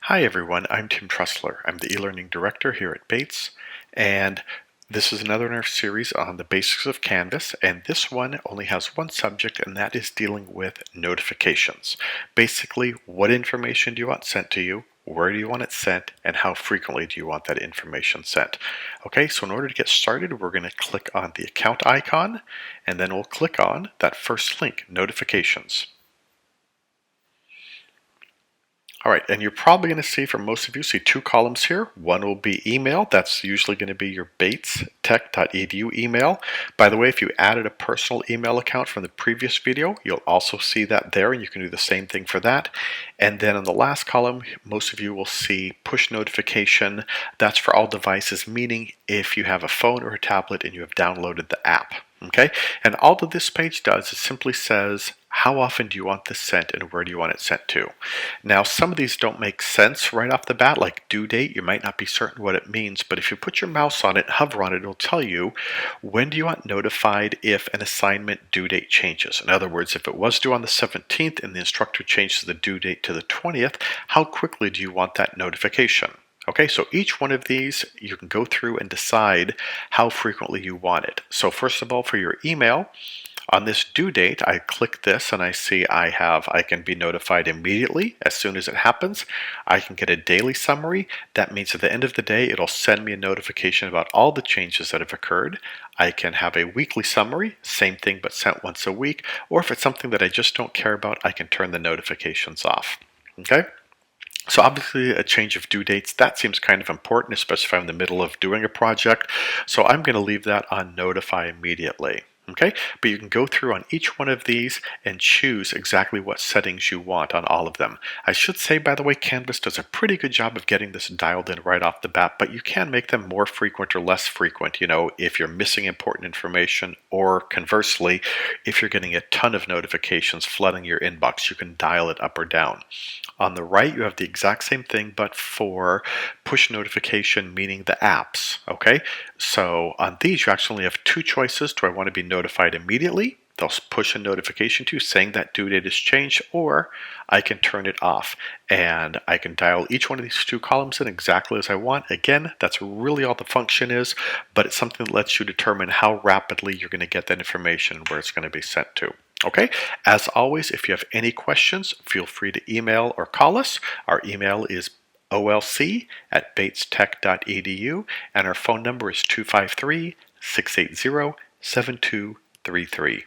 Hi everyone, I'm Tim Trussler. I'm the e-learning director here at Bates, and this is another in our series on the basics of Canvas, and this one only has one subject, and that is dealing with notifications. Basically, what information do you want sent to you, where do you want it sent, and how frequently do you want that information sent? Okay, so in order to get started, we're going to click on the account icon, and then we'll click on that first link, Notifications. All right, and you're probably going to see, for most of you, see two columns here. One will be email. That's usually going to be your batestech.edu email. By the way, if you added a personal email account from the previous video, you'll also see that there, and you can do the same thing for that. And then in the last column, most of you will see push notification. That's for all devices, meaning if you have a phone or a tablet and you have downloaded the app. Okay, and all that this page does is simply says, how often do you want this sent and where do you want it sent to? Now, some of these don't make sense right off the bat, like due date. You might not be certain what it means, but if you put your mouse on it, hover on it, it'll tell you when do you want notified if an assignment due date changes. In other words, if it was due on the 17th and the instructor changes the due date to the 20th, how quickly do you want that notification? Okay, so each one of these you can go through and decide how frequently you want it. So first of all, for your email, on this due date, I click this and I see I can be notified immediately as soon as it happens. I can get a daily summary. That means at the end of the day, it'll send me a notification about all the changes that have occurred. I can have a weekly summary, same thing but sent once a week. Or if it's something that I just don't care about, I can turn the notifications off. Okay? So obviously a change of due dates, that seems kind of important, especially if I'm in the middle of doing a project. So I'm going to leave that on notify immediately. Okay, but you can go through on each one of these and choose exactly what settings you want on all of them. I should say, by the way, Canvas does a pretty good job of getting this dialed in right off the bat, but you can make them more frequent or less frequent, if you're missing important information, or conversely, if you're getting a ton of notifications flooding your inbox, you can dial it up or down. On the right, you have the exact same thing, but for push notification, meaning the apps, okay? So on these, you actually have two choices. Do I want to be notified immediately? They'll push a notification to you saying that due date has changed, or I can turn it off. And I can dial each one of these two columns in exactly as I want. Again, that's really all the function is, but it's something that lets you determine how rapidly you're going to get that information and where it's going to be sent to. Okay, as always, if you have any questions, feel free to email or call us. Our email is olc@batestech.edu, and our phone number is 253-680-7233.